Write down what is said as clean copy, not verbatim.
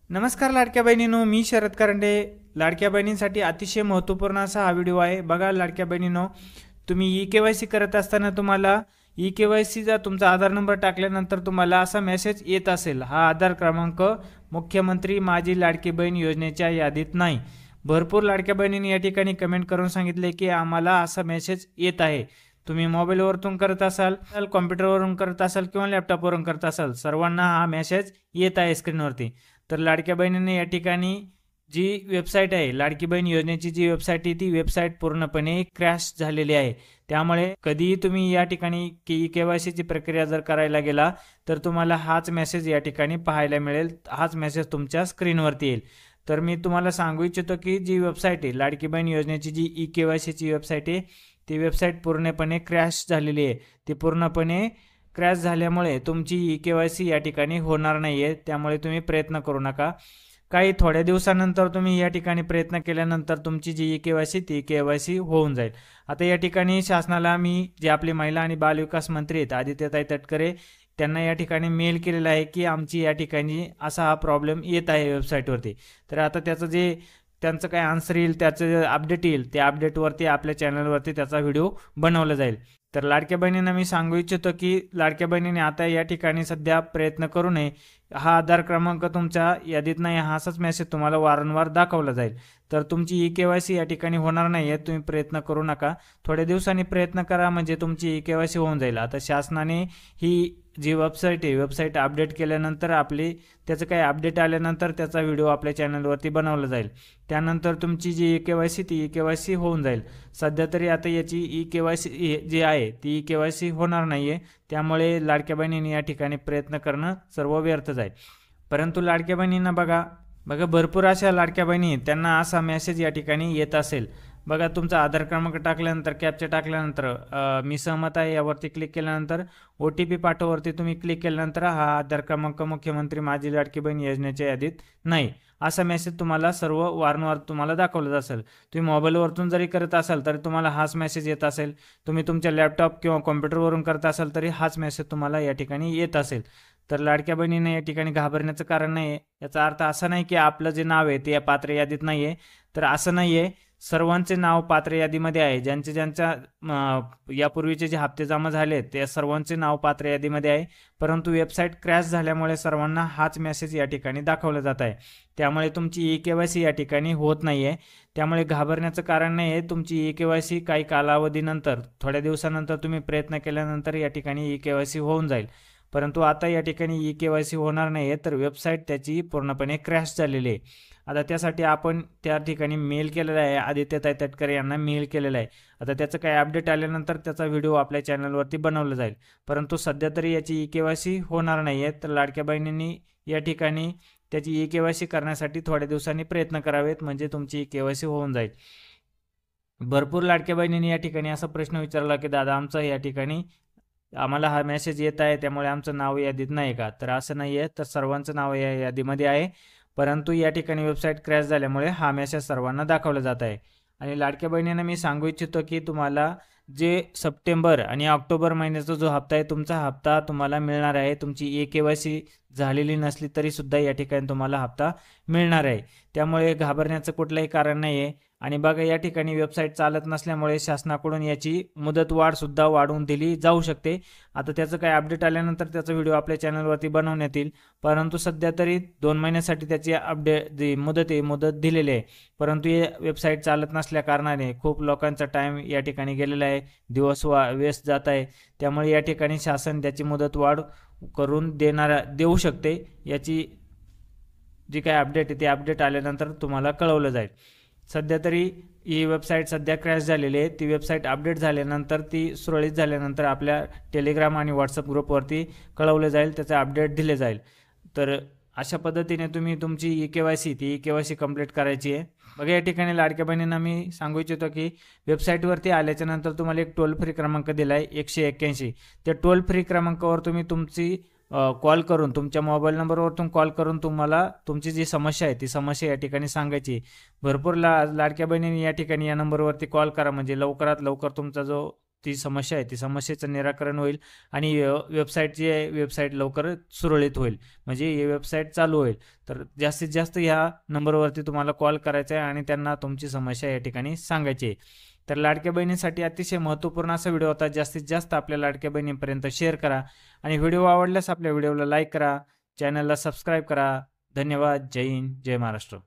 नमस्कार लाडक्या बहिणींनो, मी शरद करंडे. लाडक्या बहिणींसाठी अतिशय महत्त्वपूर्ण असा हा व्हिडिओ आहे. बघा लाडक्या बहिणींनो, तुम्ही ई-के-वाय-सी करत असताना तुम्हाला ई-के-वाय-सीचा तुमचा आधार नंबर टाकल्यानंतर तुम्हाला असा मेसेज येत असेल, हा आधार क्रमांक मुख्यमंत्री माझी लाडकी बहीण योजनेच्या यादीत नाही. भरपूर लाडक्या बहिणींनी या ठिकाणी कमेंट करून सांगितले की आम्हाला असा मेसेज येत आहे. तुम्ही मोबाईलवरून करत असाल, कॉम्प्युटरवरून करत असाल किंवा लॅपटॉपवरून करत असाल, सर्वांना हा मेसेज येत आहे स्क्रीनवरती. तर लाडक्या बहिणींनी या ठिकाणी जी वेबसाईट आहे, लाडकी बहीण योजनेची जी वेबसाईट आहे, ती वेबसाईट पूर्णपणे क्रॅश झालेली आहे. त्यामुळे कधीही तुम्ही या ठिकाणी के-वाय-सीची प्रक्रिया जर करायला गेला तर तुम्हाला हाच मेसेज या ठिकाणी पाहायला मिळेल. हाच मेसेज तुमच्या स्क्रीनवरती येईल. तर मी तुम्हाला सांगू इच्छितो की जी वेबसाईट आहे, लाडकी बहीण योजनेची जी ई-के-वाय-सीची वेबसाईट आहे, ती वेबसाईट पूर्णपणे क्रॅश झालेली आहे. ती पूर्णपणे क्रॅश झाल्यामुळे तुमची ई-के-वाय-सी या ठिकाणी होणार नाही आहे. त्यामुळे तुम्ही प्रयत्न करू नका. काही थोड्या दिवसानंतर तुम्ही या ठिकाणी प्रयत्न केल्यानंतर तुमची जी ई-के-वाय-सी ती के-वाय-सी होऊन जाईल. आता या ठिकाणी शासनाला मी जे आपले महिला आणि बालविकास मंत्री आहेत आदित्यताई तटकरे, त्यांना या ठिकाणी मेल केलेला आहे की आमची या ठिकाणी असा हा प्रॉब्लेम येत आहे वेबसाईटवरती. तर आता त्यांचं काय आन्सर येईल, त्याचं अपडेट येईल, त्या अपडेटवरती आपल्या चॅनलवरती त्याचा व्हिडिओ बनवला जाईल. तर लाडक्या बहिणींना मी सांगू इच्छितो की लाडक्या बहिणीने आता या ठिकाणी सध्या प्रयत्न करू नये. हा आधार क्रमांक तुमच्या यादीत नाही, हा असाच मेसेज तुम्हाला वारंवार दाखवला जाईल. तर तुमची ई-के-वाय-सी या ठिकाणी होणार नाही आहे. तुम्ही प्रयत्न करू नका. थोड्या दिवसांनी प्रयत्न करा, म्हणजे तुमची ई-के-वाय-सी होऊन जाईल. आता शासनाने ही जी वेबसाईट आहे, वेबसाईट अपडेट केल्यानंतर त्याचं काही अपडेट आल्यानंतर त्याचा व्हिडिओ आपल्या चॅनलवरती बनवला जाईल. त्यानंतर तुमची जी ई-के-वाय-सी ती ई-के-वाय-सी होऊन जाईल. सध्या तरी आता याची ई-के-वाय-सी जी आहे ती ई-के-वाय-सी होणार नाही आहे. त्यामुळे लाडक्या बहिणींनी या ठिकाणी प्रयत्न करणं सर्व व्यर्थ जाईल. परंतु लाडक्या बहिणींना बघा भरपूर अशा लाडक्या बहिणी त्यांना असा मेसेज या ठिकाणी येत असेल. बघा, तुमचा आधार क्रमांक टाकल्यानंतर, कॅप्चा टाकल्यानंतर मी सहमत आहे यावरती क्लिक केल्यानंतर OTP पाठववरती तुम्ही क्लिक केल्यानंतर हा आधार क्रमांक मुख्यमंत्री माझी लाडकी बहीण योजनेच्या यादीत नाही, असा मेसेज तुम्हाला वारंवार तुम्हाला दाखवलं असेल. तुम्ही मोबाईलवरून जरी करत असाल तरी तुम्हाला हाच मेसेज येत असेल. तुम्ही तुमच्या लॅपटॉप किंवा कॉम्प्युटरवरून करत असाल तरी हाच मेसेज तुम्हाला या ठिकाणी येत असेल. तर लाडक्या बहिणीने या ठिकाणी घाबरण्याचं कारण नाही आहे. याचा अर्थ असा नाही की आपलं जे नाव आहे ते या पात्र यादीत नाही आहे. तर असं नाही आहे. सर्वांचे नाव पात्र यादीमध्ये आहे. ज्यांच्या यापूर्वीचे जे हप्ते जमा झाले त्या सर्वांचे नाव पात्र यादीमध्ये आहे. परंतु वेबसाईट क्रॅश झाल्यामुळे सर्वांना हाच मेसेज या ठिकाणी दाखवला जात आहे. त्यामुळे तुमची ई-के-वाय-सी या ठिकाणी होत नाही आहे. त्यामुळे घाबरण्याचं कारण नाही आहे. तुमची ई-के-वाय-सी काही कालावधीनंतर, थोड्या दिवसानंतर तुम्ही प्रयत्न केल्यानंतर या ठिकाणी ई-के-वाय-सी होऊन जाईल. परंतु आता या ठिकाणी ई-के-वाय-सी होणार नाही आहे. तर वेबसाईट त्याची पूर्णपणे क्रॅश झालेली आहे. आता त्यासाठी आपण त्या ठिकाणी मेल केलेला आहे, आदित्यताई तटकरे यांना मेल केलेला आहे. आता त्याचं काही अपडेट आल्यानंतर त्याचा व्हिडिओ आपल्या चॅनलवरती बनवला जाईल. परंतु सध्या तरी याची ई-के-वाय-सी होणार नाही आहे. तर लाडक्या बहिणींनी या ठिकाणी त्याची ई-के-वाय-सी करण्यासाठी थोड्या दिवसांनी प्रयत्न करावेत, म्हणजे तुमची ई-के-वाय-सी होऊन जाईल. भरपूर लाडक्या बहिणींनी या ठिकाणी असा प्रश्न विचारला की दादा, आमचं या ठिकाणी आम्हाला हा मेसेज येत आहे त्यामुळे आमचं नाव यादीत नाही का? तर असं नाही आहे. तर सर्वांचं नाव या यादीमध्ये आहे. परंतु या ठिकाणी वेबसाईट क्रॅश झाल्यामुळे हा मेसेज सर्वांना दाखवला जात आहे. आणि लाडक्या बहिणींना मी सांगू इच्छितो की तुम्हाला जे सप्टेंबर आणि ऑक्टोबर महिन्याचा जो हप्ता आहे, तुमचा हप्ता तुम्हाला मिळणार आहे. तुमची ई-के-वाय-सी झालेली नसली तरीसुद्धा या ठिकाणी तुम्हाला हप्ता मिळणार आहे. त्यामुळे घाबरण्याचं कुठलंही कारण नाही आहे. आणि बघा, या ठिकाणी वेबसाईट चालत नसल्यामुळे शासनाकडून याची मुदतवाढसुद्धा वाढवून दिली जाऊ शकते. आता त्याचं काही अपडेट आल्यानंतर त्याचा व्हिडिओ आपल्या चॅनलवरती बनवण्यात येईल. परंतु सध्या तरी 2 महिन्यासाठी त्याची जी मुदत दिलेली आहे. परंतु हे वेबसाईट चालत नसल्या कारणाने खूप लोकांचा टाईम या ठिकाणी गेलेला आहे, दिवस वेस्ट जात आहे. त्यामुळे या ठिकाणी शासन त्याची मुदतवाढ करून देऊ शकते. याची जी काही अपडेट आहे ते अपडेट आल्यानंतर तुम्हाला कळवलं जाईल. सध्या तरी ही वेबसाईट सध्या क्रॅश झालेली आहे. ती वेबसाईट अपडेट झाल्यानंतर, ती सुरळीत झाल्यानंतर आपल्या टेलिग्राम आणि व्हॉट्सअप ग्रुपवरती कळवलं जाईल, त्याचे अपडेट दिले जाईल. तर अशा पद्धतीने तुम्ही तुमची ई-के-वाय-सी कंप्लीट करायची आहे. बघा, या ठिकाणी लाडक्या बहिणींना मी सांगू इच्छितो की वेबसाईटवरती आल्याच्यानंतर तुम्हाला एक टोल फ्री क्रमांक दिला आहे 181. त्या टोल फ्री क्रमांकावर तुम्ही तुमची कॉल करून, तुमच्या मोबाईल नंबरवरून कॉल करून तुम्हाला तुमची जी समस्या आहे ती समस्या या ठिकाणी सांगायची आहे. भरपूर लाडक्या बहिणींनी या ठिकाणी या नंबरवरती कॉल करा, म्हणजे लवकरात लवकर तुमचा जो ती समस्या आहे ती समस्येचं निराकरण होईल आणि वेबसाईट लवकर सुरळीत होईल, म्हणजे ही वेबसाईट चालू होईल. तर जास्तीत जास्त ह्या नंबरवरती तुम्हाला कॉल करायचा आहे आणि त्यांना तुमची समस्या या ठिकाणी सांगायची आहे. तर लाडक्या बहिणीसाठी अतिशय महत्त्वपूर्ण असा व्हिडिओ होता. जास्तीत जास्त आपल्या लाडक्या बहिणीपर्यंत शेअर करा आणि व्हिडिओ आवडल्यास आपल्या व्हिडिओला लाईक करा, चॅनलला सबस्क्राईब करा. धन्यवाद. जय हिंद, जय महाराष्ट्र.